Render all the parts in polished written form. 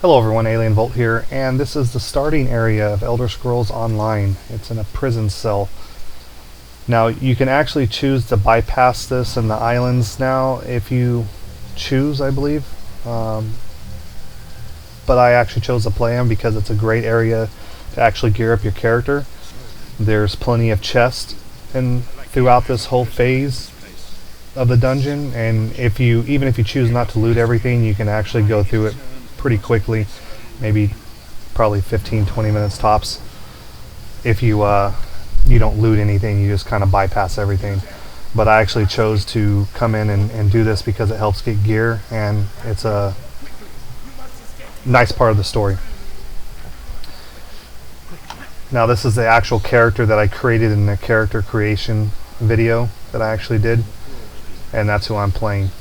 Hello everyone, Alien Volt here, and this is the starting area of Elder Scrolls Online. It's in a prison cell. Now, you can actually choose to bypass this in the islands now if you choose, I believe. But I actually chose to play them because it's a great area to actually gear up your character. There's plenty of chests throughout this whole phase of the dungeon, and even if you choose not to loot everything, you can actually go through it pretty quickly, maybe probably 15-20 minutes tops. If you don't loot anything, you just kind of bypass everything. But I actually chose to come in and do this because it helps get gear, and it's a nice part of the story. Now, this is the actual character that I created in the character creation video that I actually did, and that's who I'm playing.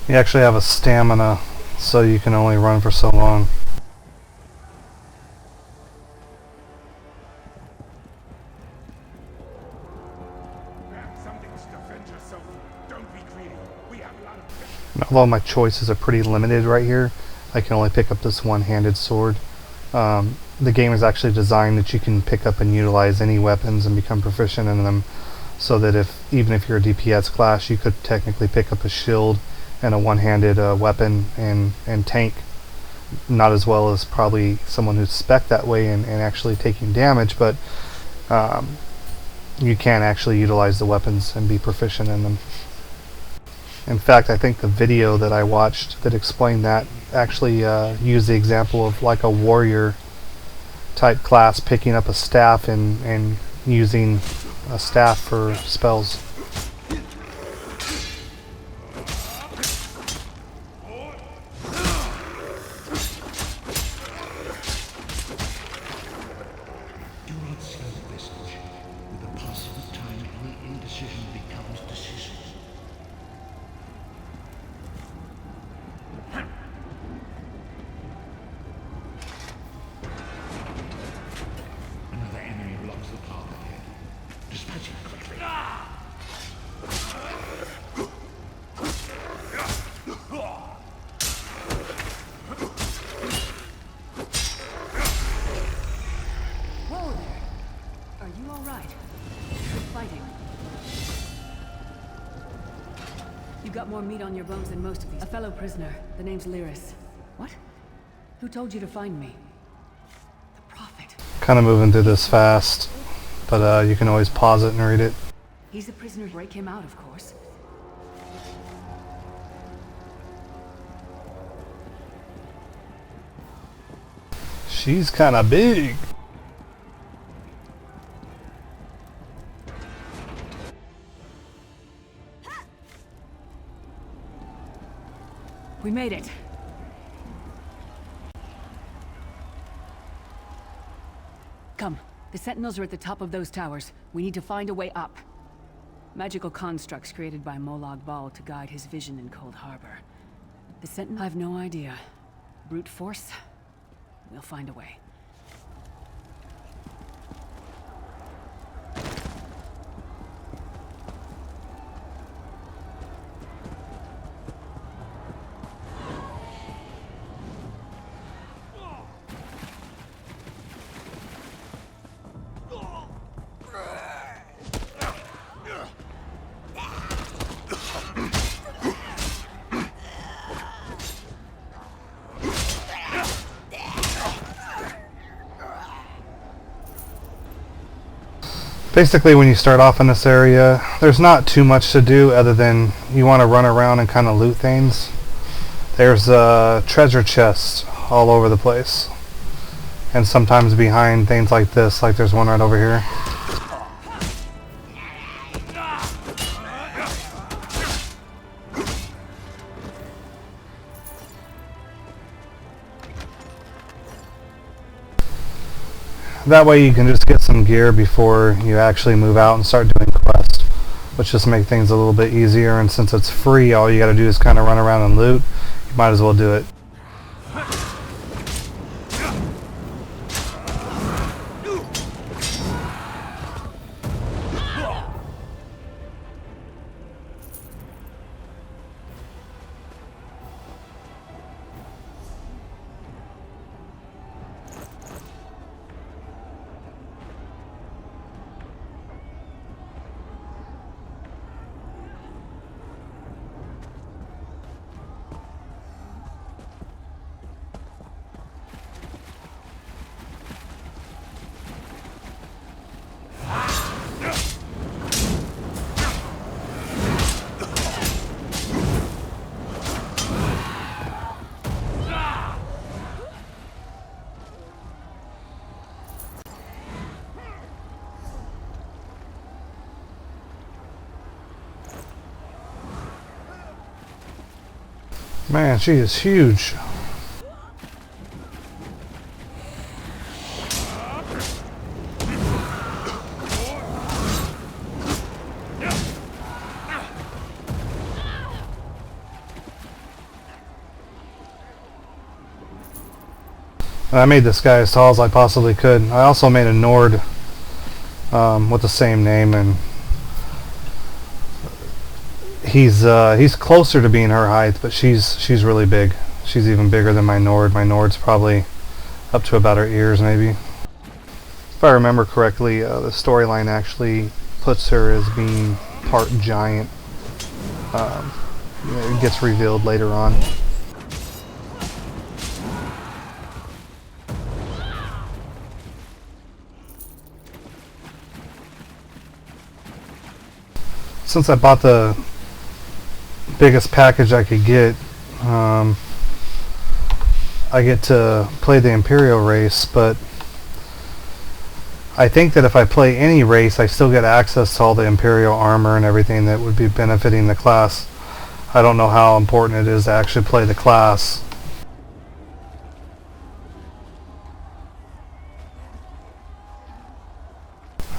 You actually have a stamina, so you can only run for so long. Although my choices are pretty limited right here, I can only pick up this one-handed sword. The game is actually designed that you can pick up and utilize any weapons and become proficient in them, so that even if you're a DPS class, you could technically pick up a shield and a one-handed weapon and tank. Not as well as probably someone who's spec that way and actually taking damage, but you can actually utilize the weapons and be proficient in them. In fact, I think the video that I watched that explained that actually used the example of like a warrior type class picking up a staff and using a staff for spells. You got more meat on your bones than most of these. A fellow prisoner. The name's Lyris. What? Who told you to find me? The Prophet. Kind of moving through this fast, but you can always pause it and read it. He's the prisoner. Break him out, of course. She's kind of big. We made it. Come. The Sentinels are at the top of those towers. We need to find a way up. Magical constructs created by Molag Bal to guide his vision in Cold Harbor. The Sentinel... I've no idea. Brute force? We'll find a way. Basically, when you start off in this area, there's not too much to do other than you want to run around and kind of loot things. There's treasure chests all over the place, and sometimes behind things like this, like there's one right over here. That way you can just get some gear before you actually move out and start doing quests, which just make things a little bit easier, and since it's free, all you gotta do is kind of run around and loot. You might as well do it. Man, she is huge. I made this guy as tall as I possibly could. I also made a Nord with the same name, and he's closer to being her height, but she's really big. She's even bigger than my Nord. My Nord's probably up to about her ears, maybe. If I remember correctly, the storyline actually puts her as being part giant. It gets revealed later on. Since I bought the biggest package I could get, I get to play the Imperial race, but I think that if I play any race, I still get access to all the Imperial armor and everything that would be benefiting the class. I don't know how important it is to actually play the class.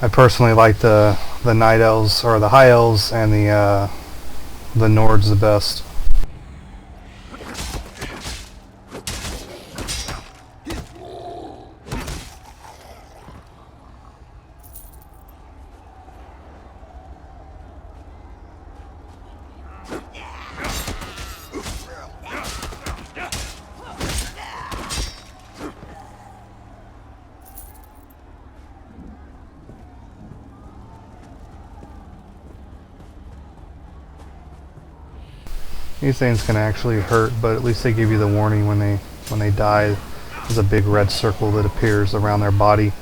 I personally like the Night Elves, or the High Elves, and the Nords the best. These things can actually hurt, but at least they give you the warning when they die. There's a big red circle that appears around their body.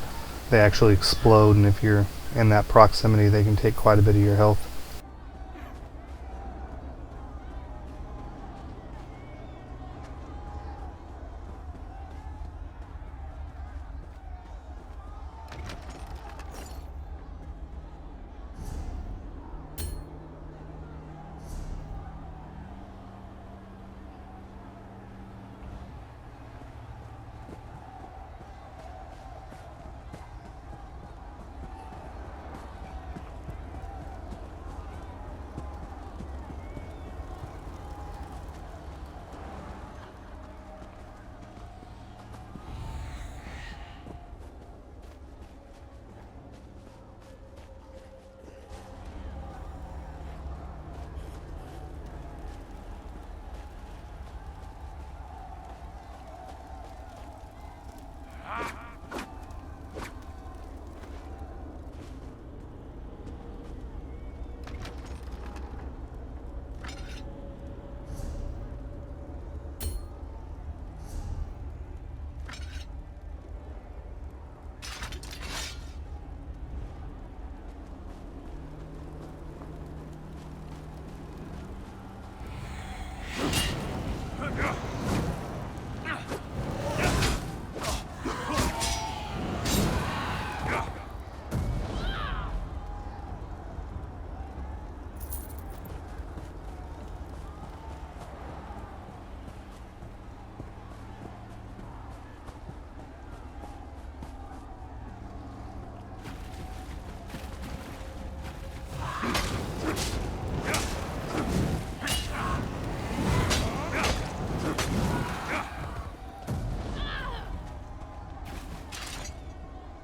They actually explode, and if you're in that proximity, they can take quite a bit of your health.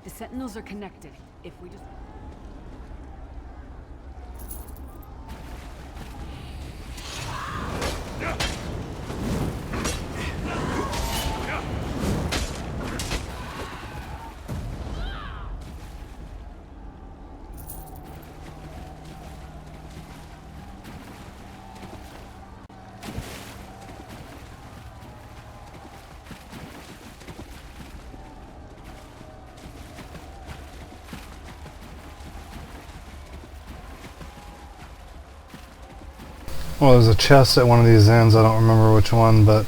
The Sentinels are connected. If we just... Well, there's a chest at one of these ends. I don't remember which one, but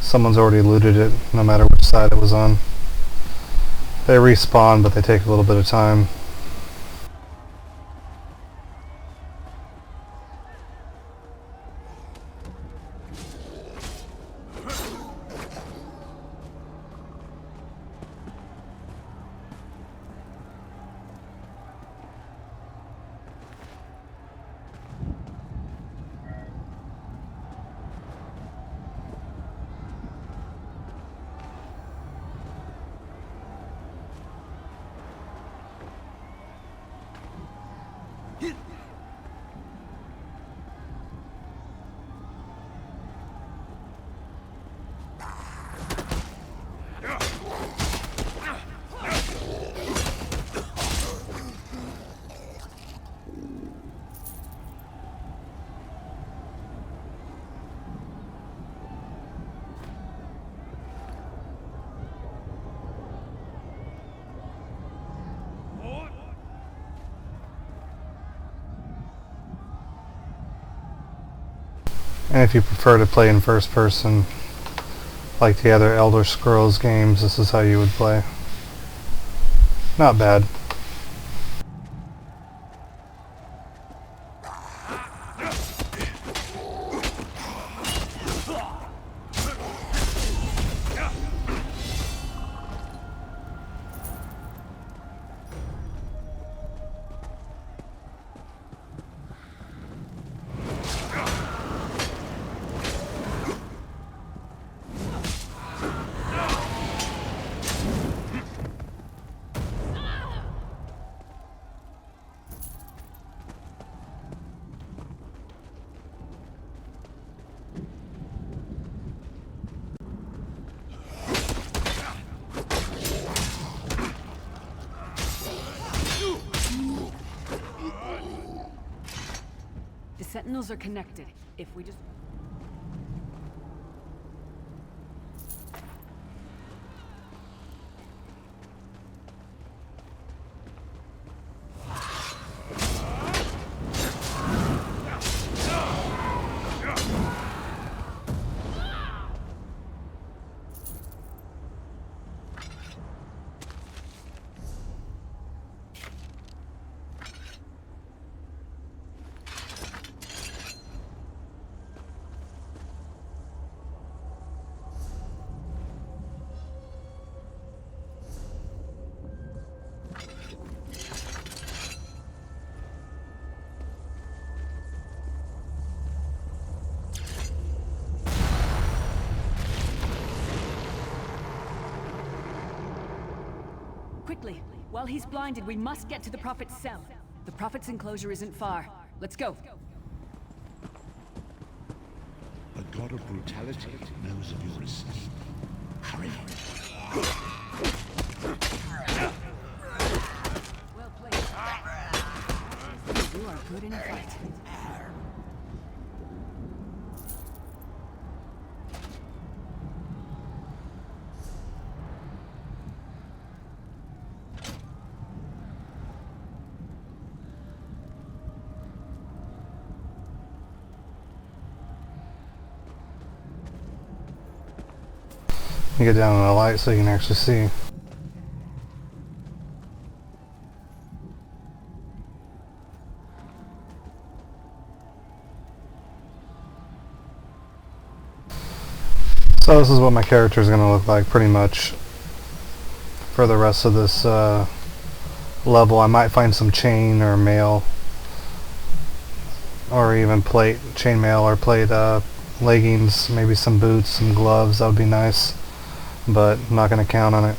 someone's already looted it, no matter which side it was on. They respawn, but they take a little bit of time. And if you prefer to play in first person, like the other Elder Scrolls games, this is how you would play. Not bad. The Sentinels are connected. If we just... Quickly! While he's blinded, we must get to the Prophet's cell. The Prophet's enclosure isn't far. Let's go. The god of brutality knows of your escape. Hurry! Well played. You are good in a fight. You get down in the light so you can actually see. So this is what my character is going to look like pretty much for the rest of this level. I might find some chain or mail, or even plate, chainmail or plate leggings, maybe some boots, some gloves. That would be nice, but I'm not going to count on it.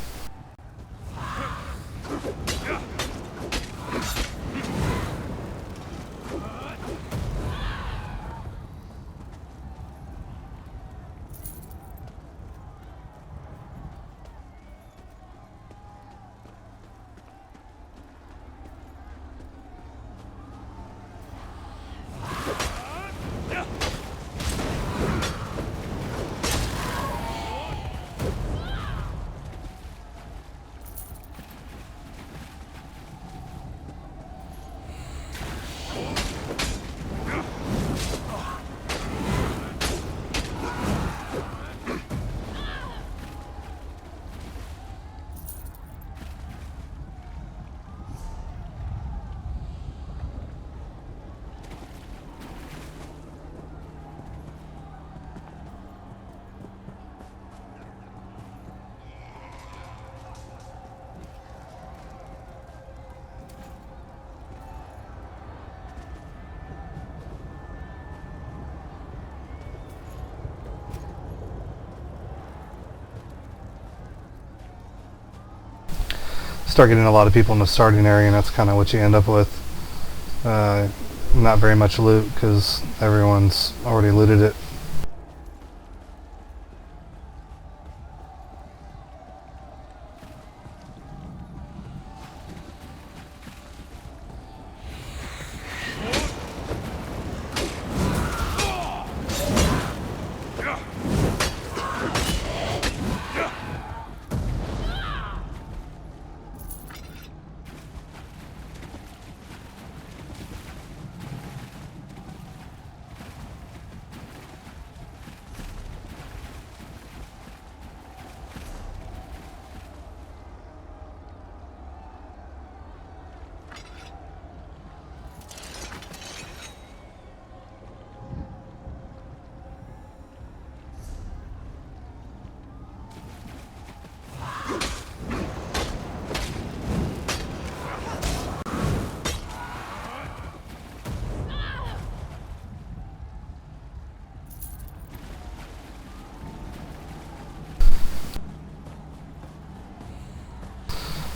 Start getting a lot of people in the starting area, and that's kind of what you end up with. Uh, not very much loot because everyone's already looted it.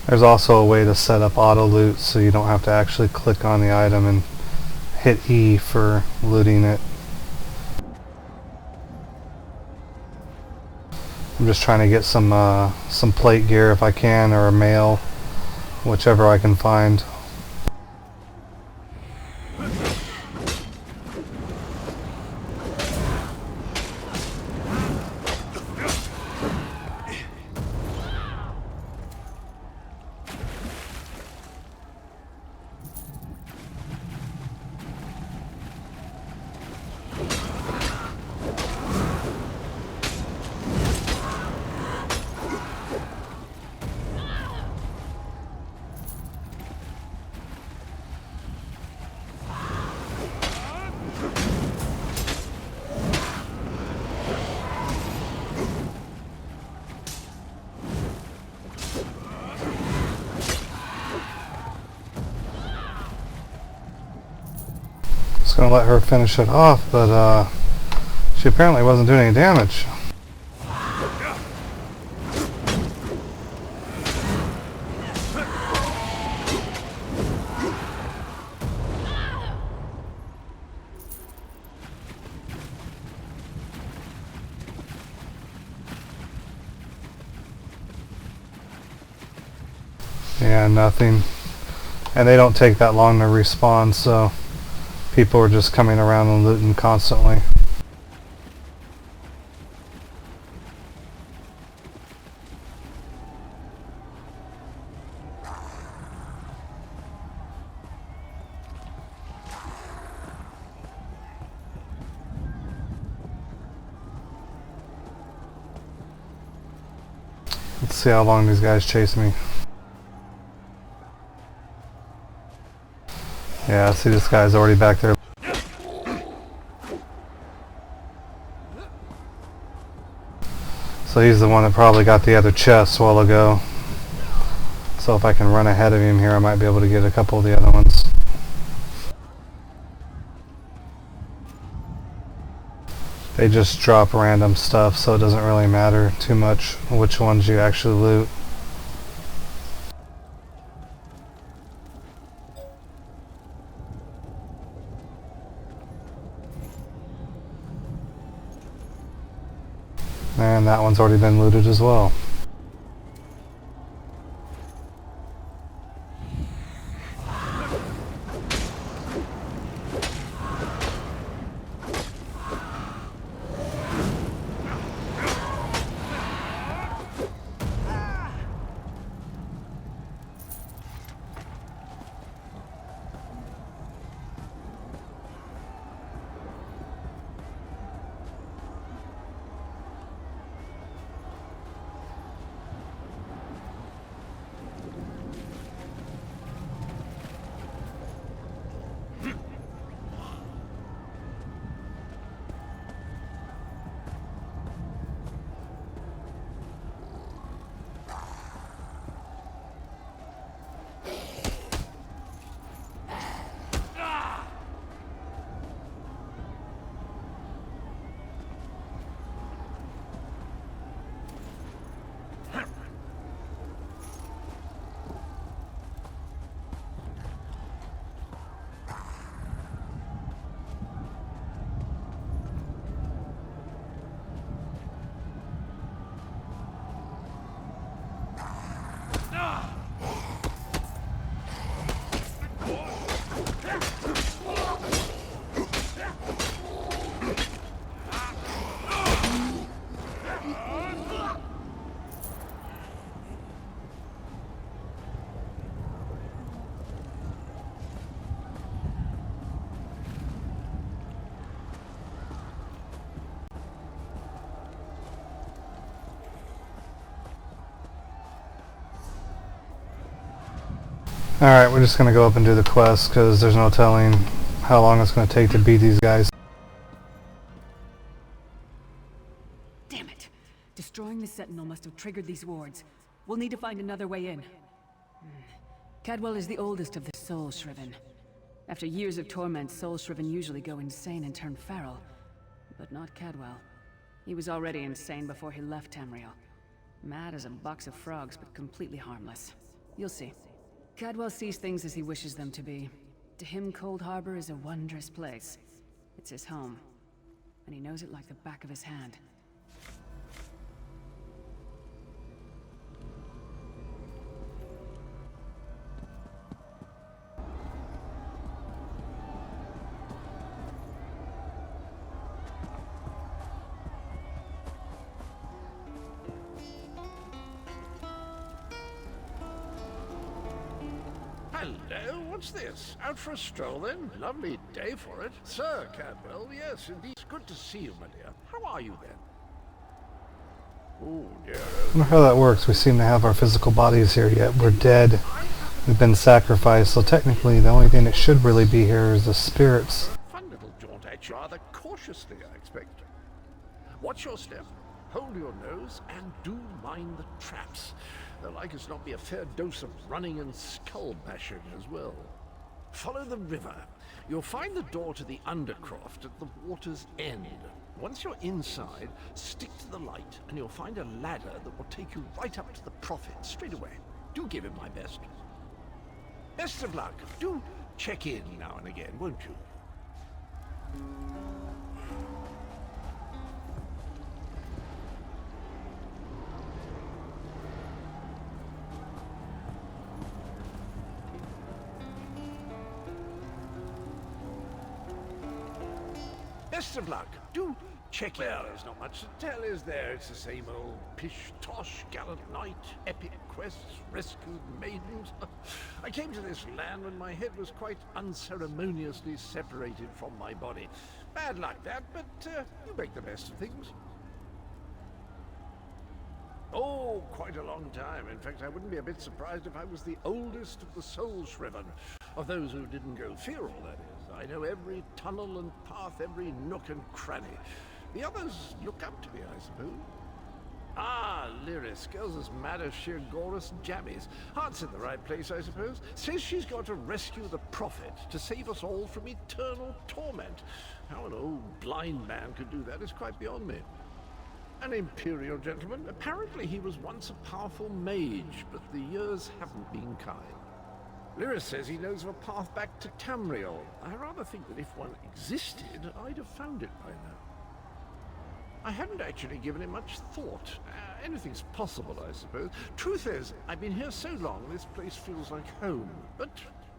There's also a way to set up auto loot so you don't have to actually click on the item and hit E for looting it. I'm just trying to get some plate gear if I can, or a mail, whichever I can find. Gonna let her finish it off, but she apparently wasn't doing any damage. Yeah, nothing. And they don't take that long to respawn, so people are just coming around and looting constantly. Let's see how long these guys chase me. Yeah, I see this guy's already back there. So he's the one that probably got the other chest a while ago. So if I can run ahead of him here, I might be able to get a couple of the other ones. They just drop random stuff, so it doesn't really matter too much which ones you actually loot. And that one's already been looted as well. Alright, we're just gonna go up and do the quest because there's no telling how long it's gonna take to beat these guys. Damn it! Destroying the Sentinel must have triggered these wards. We'll need to find another way in. Cadwell is the oldest of the Soul Shriven. After years of torment, Soul Shriven usually go insane and turn feral. But not Cadwell. He was already insane before he left Tamriel. Mad as a box of frogs, but completely harmless. You'll see. Cadwell sees things as he wishes them to be. To him, Cold Harbor is a wondrous place. It's his home. And he knows it like the back of his hand. Hello, what's this? Out for a stroll then? Lovely day for it. Sir Cadwell, yes, indeed. It's good to see you, my dear. How are you then? Oh dear. I wonder how that works. We seem to have our physical bodies here yet. We're dead. We've been sacrificed, so technically the only thing that should really be here is the spirits. Fun little jaunt, actually. Rather cautiously, I expect. Watch your step, hold your nose, and do mind the traps. There'll like as not be a fair dose of running and skull bashing as well. Follow the river. You'll find the door to the Undercroft at the water's end. Once you're inside, stick to the light, and you'll find a ladder that will take you right up to the Prophet straight away. Do give him my best. Best of luck. Do check in now and again, won't you? Best of luck. Do check in. Well, there's not much to tell, is there? It's the same old pish-tosh, gallant knight, epic quests, rescued maidens. I came to this land when my head was quite unceremoniously separated from my body. Bad luck that, but you make the best of things. Oh, quite a long time. In fact, I wouldn't be a bit surprised if I was the oldest of the Soul Shriven. Of those who didn't go feral, that is. I know every tunnel and path, every nook and cranny. The others look up to me, I suppose. Ah, Lyris, girl's as mad as sheer Gorus jammies. Heart's in the right place, I suppose. Says she's got to rescue the Prophet to save us all from eternal torment. How an old blind man could do that is quite beyond me. An imperial gentleman. Apparently he was once a powerful mage, but the years haven't been kind. Lyris says he knows of a path back to Tamriel. I rather think that if one existed, I'd have found it by now. I hadn't actually given it much thought. Anything's possible, I suppose. Truth is, I've been here so long, this place feels like home. But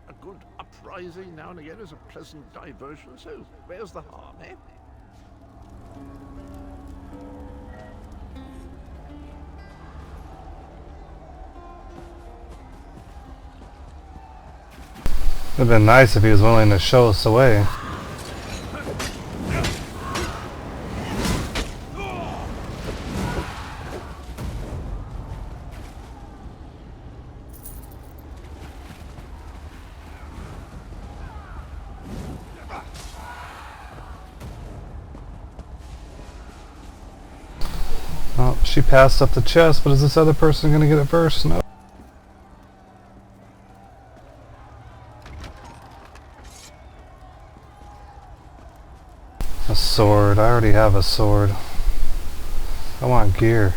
a good uprising now and again is a pleasant diversion, so where's the harm, eh? It'd been nice if he was willing to show us the way. Well, she passed up the chest, but is this other person gonna get it first? No. A sword. I already have a sword. I want gear.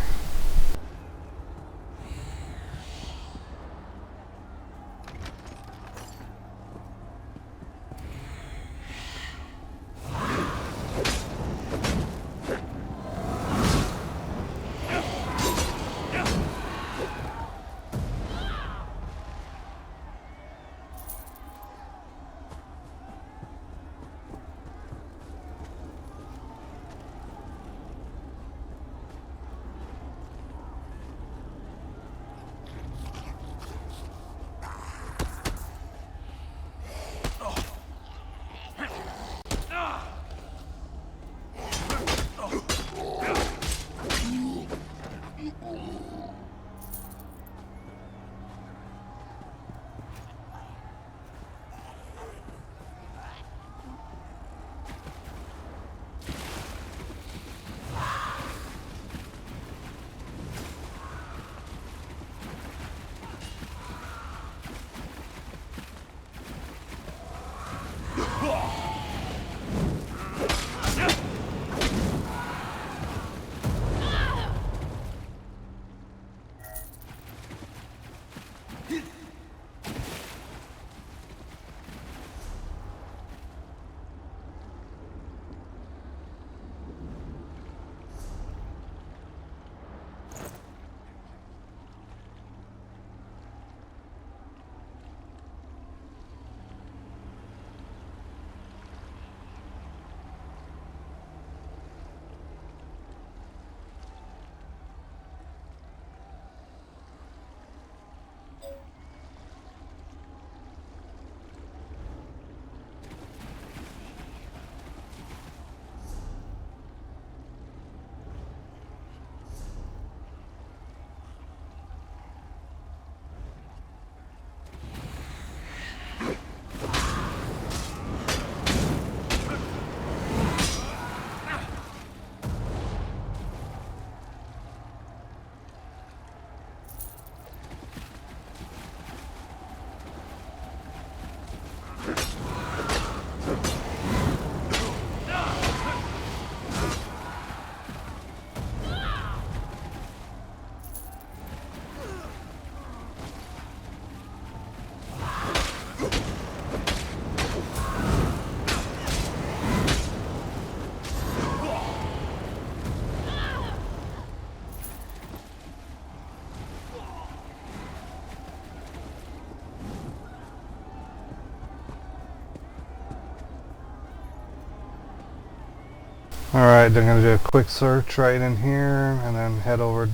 Alright, I'm going to do a quick search right in here and then head over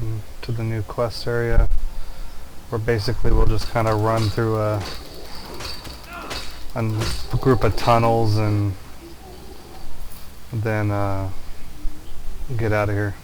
to the new quest area where basically we'll just kind of run through a group of tunnels and then get out of here.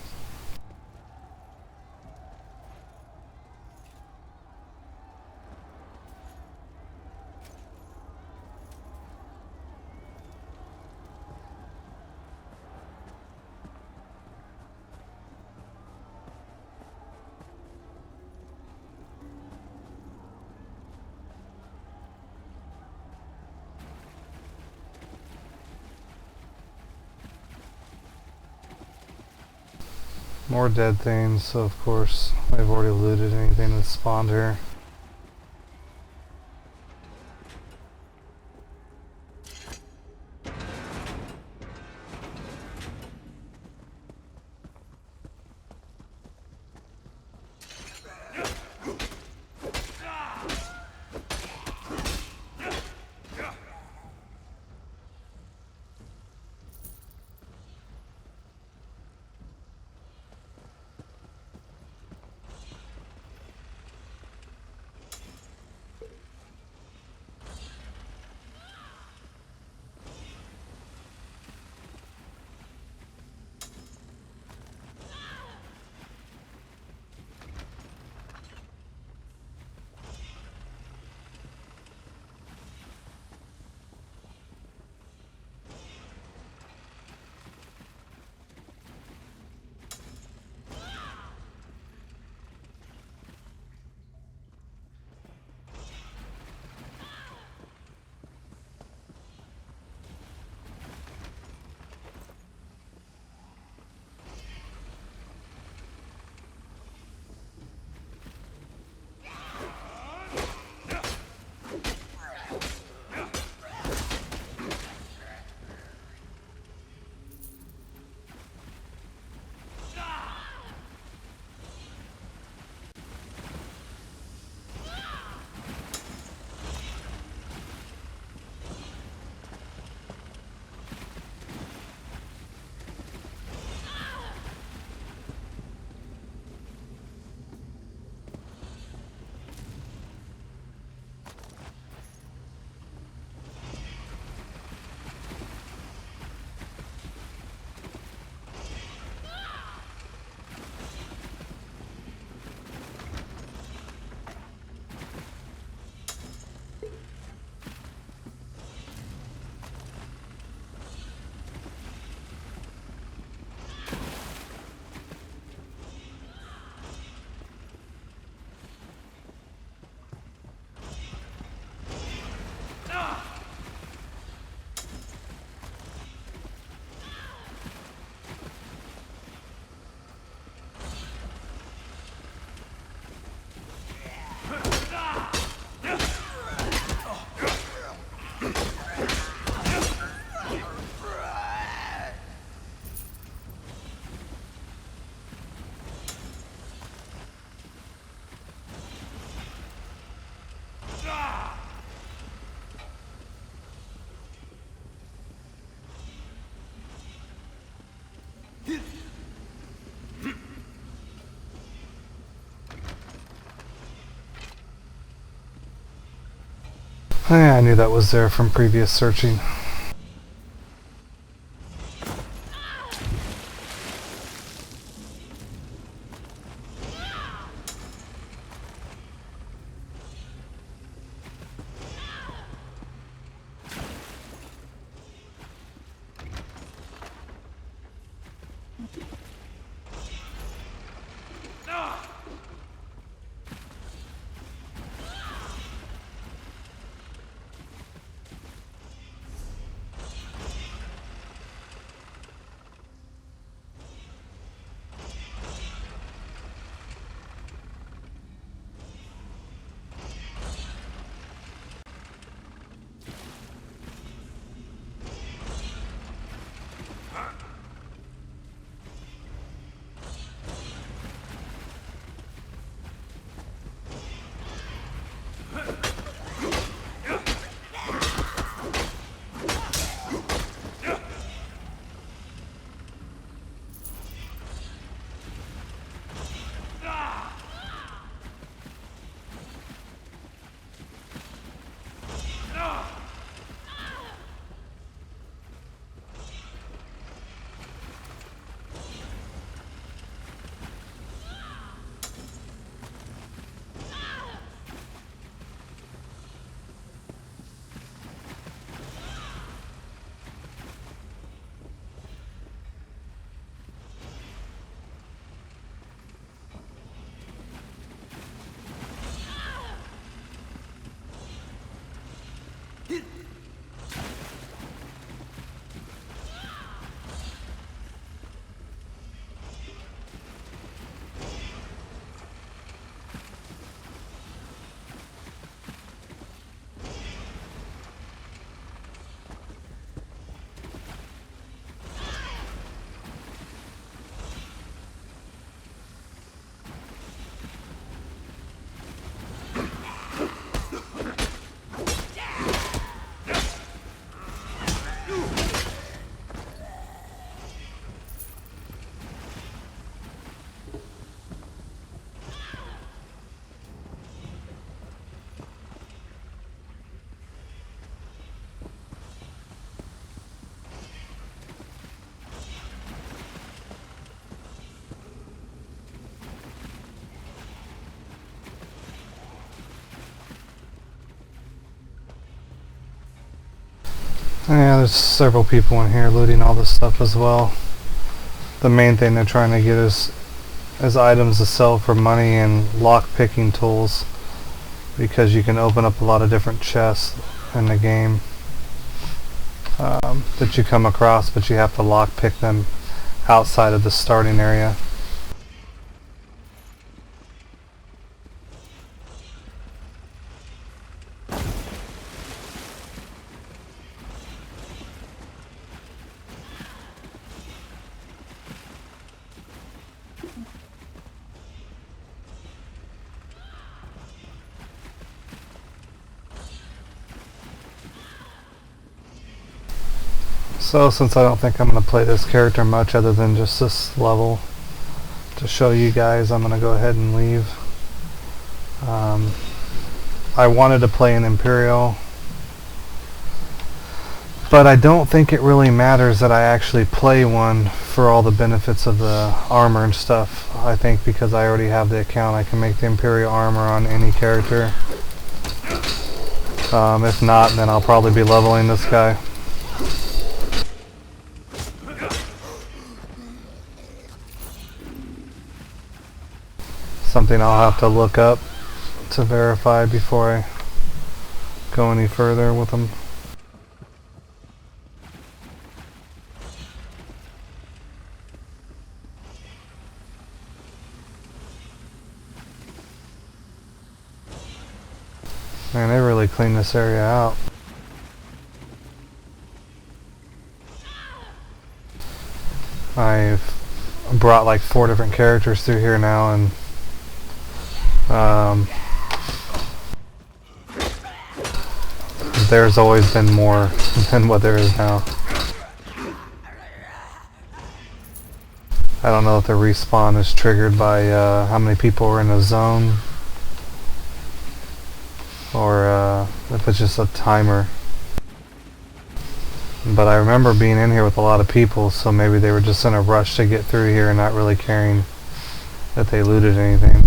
More dead things, so of course I've already looted anything that spawned here. Yeah, I knew that was there from previous searching. Yeah, there's several people in here looting all this stuff as well. The main thing they're trying to get is items to sell for money and lock picking tools, because you can open up a lot of different chests in the game that you come across, but you have to lock pick them outside of the starting area. So since I don't think I'm going to play this character much other than just this level to show you guys, I'm going to go ahead and leave. I wanted to play an Imperial, but I don't think it really matters that I actually play one for all the benefits of the armor and stuff. I think because I already have the account, I can make the Imperial armor on any character. If not, then I'll probably be leveling this guy. Something I'll have to look up to verify before I go any further with them. Man, they really cleaned this area out. I've brought like 4 different characters through here now, and there's always been more than what there is now. I don't know if the respawn is triggered by how many people are in a zone, or if it's just a timer. But I remember being in here with a lot of people, so maybe they were just in a rush to get through here and not really caring that they looted anything.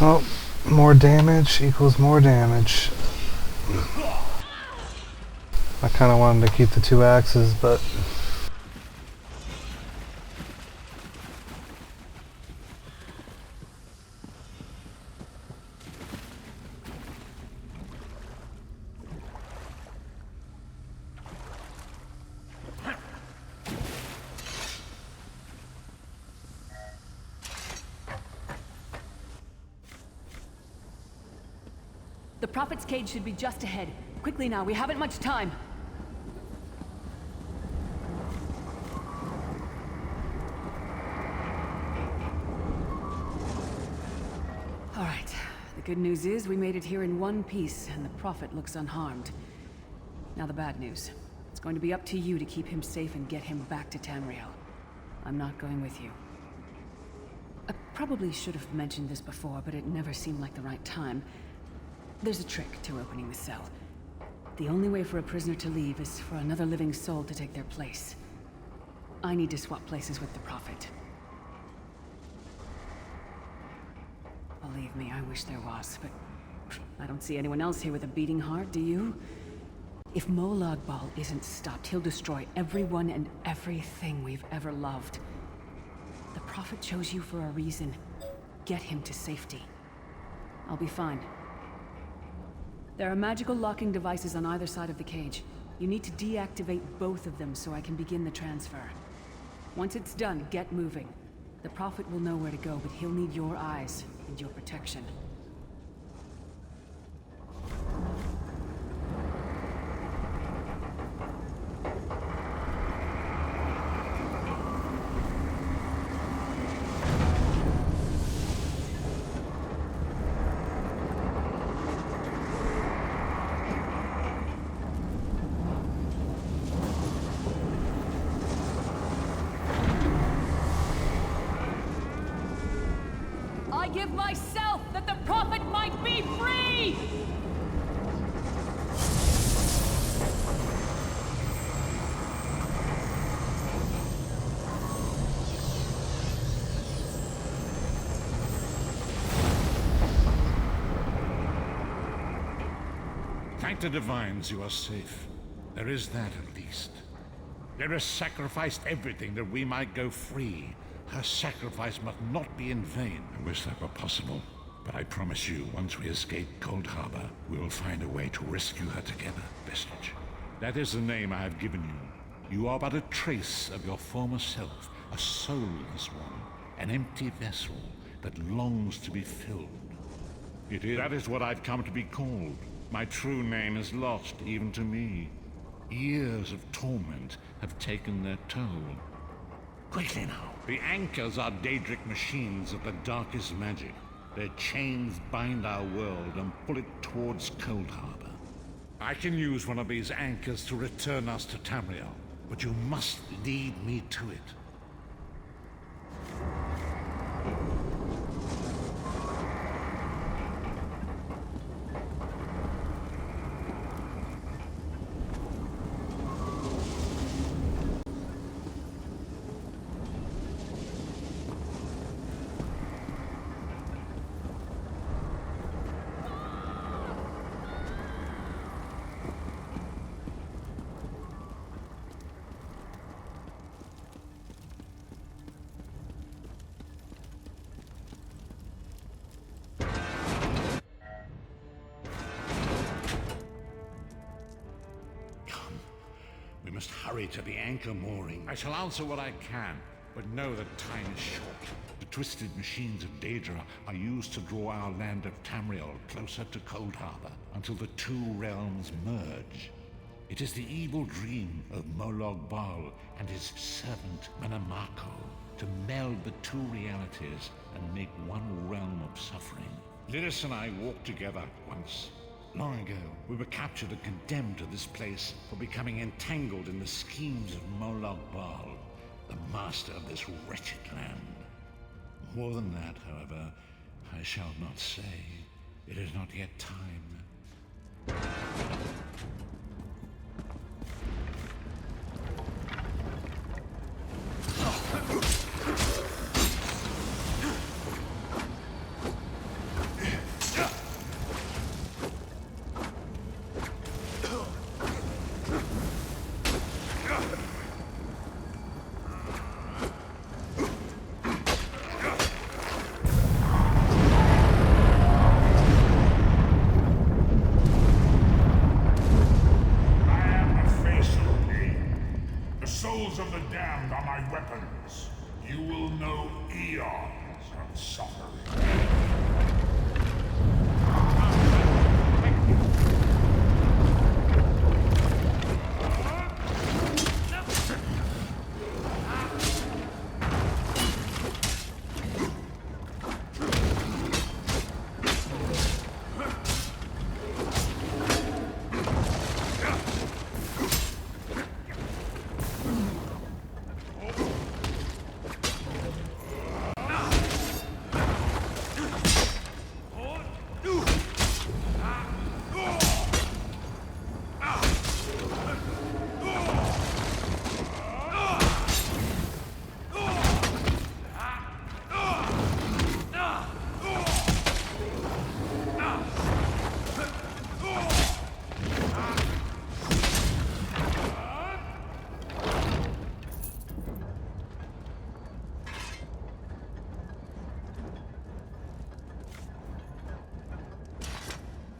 Oh, more damage equals more damage. I kind of wanted to keep the 2 axes, but The Prophet's cage should be just ahead. Quickly now, we haven't much time. All right. The good news is we made it here in one piece, and the Prophet looks unharmed. Now the bad news. It's going to be up to you to keep him safe and get him back to Tamriel. I'm not going with you. I probably should have mentioned this before, but it never seemed like the right time. There's a trick to opening the cell. The only way for a prisoner to leave is for another living soul to take their place. I need to swap places with the Prophet. Believe me, I wish there was, but I don't see anyone else here with a beating heart, do you? If Molag Bal isn't stopped, he'll destroy everyone and everything we've ever loved. The Prophet chose you for a reason. Get him to safety. I'll be fine. There are magical locking devices on either side of the cage. You need to deactivate both of them so I can begin the transfer. Once it's done, get moving. The Prophet will know where to go, but he'll need your eyes and your protection. I give myself that the Prophet might be free! Thank the Divines you are safe. There is that at least. Lyra sacrificed everything that we might go free. Her sacrifice must not be in vain. I wish that were possible. But I promise you, once we escape Cold Harbor, we will find a way to rescue her together, Vestige. That is the name I have given you. You are but a trace of your former self, a soulless one, an empty vessel that longs to be filled. That is what I've come to be called. My true name is lost, even to me. Years of torment have taken their toll. Quickly now. The anchors are Daedric machines of the darkest magic. Their chains bind our world and pull it towards Cold Harbor. I can use one of these anchors to return us to Tamriel, but you must lead me to it. must hurry to the anchor mooring. I shall answer what I can, but know that time is short. The twisted machines of Daedra are used to draw our land of Tamriel closer to Cold Harbor until the two realms merge. It is the evil dream of Molag Bal and his servant Manamako to meld the two realities and make one realm of suffering. Lyris and I walked together once. Long ago, we were captured and condemned to this place for becoming entangled in the schemes of Molag Bal, the master of this wretched land. More than that, however, I shall not say. It is not yet time. Of the damned are my weapons. You will know eons of suffering.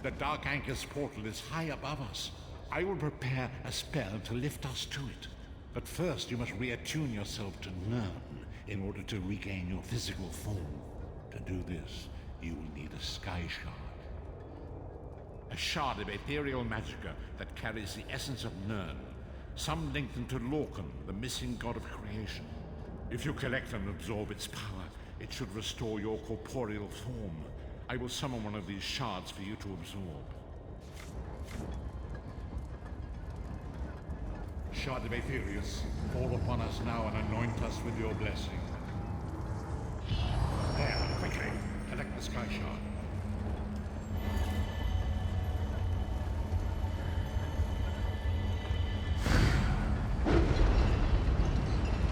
The Dark Anchor's portal is high above us. I will prepare a spell to lift us to it. But first you must reattune yourself to Nirn in order to regain your physical form. To do this, you will need a Sky Shard. A shard of ethereal magicka that carries the essence of Nirn. Some link them to Lorcan, the missing god of creation. If you collect and absorb its power, it should restore your corporeal form. I will summon one of these shards for you to absorb. Shard of Aetherius, fall upon us now and anoint us with your blessing. There, quickly, collect the Sky Shard.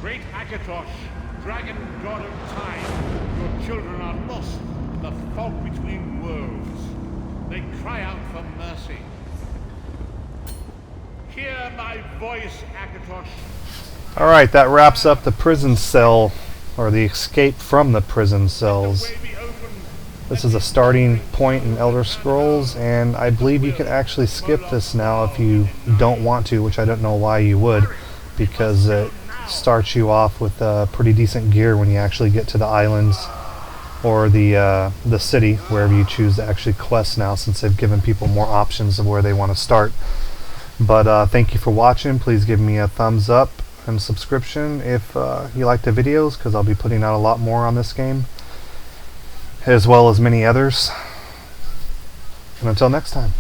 Great Akatosh, dragon god of time, your children are lost in the fog between worlds. They cry out for mercy. Hear my voice, Akatosh. Alright, that wraps up the prison cell, or the escape from the prison cells. This is a starting point in Elder Scrolls, and I believe you can actually skip this now if you don't want to, which I don't know why you would, because it starts you off with pretty decent gear when you actually get to the islands or the city, wherever you choose to actually quest now, since they've given people more options of where they want to start. But thank you for watching. Please give me a thumbs up and subscription if you like the videos, because I'll be putting out a lot more on this game, as well as many others. And until next time.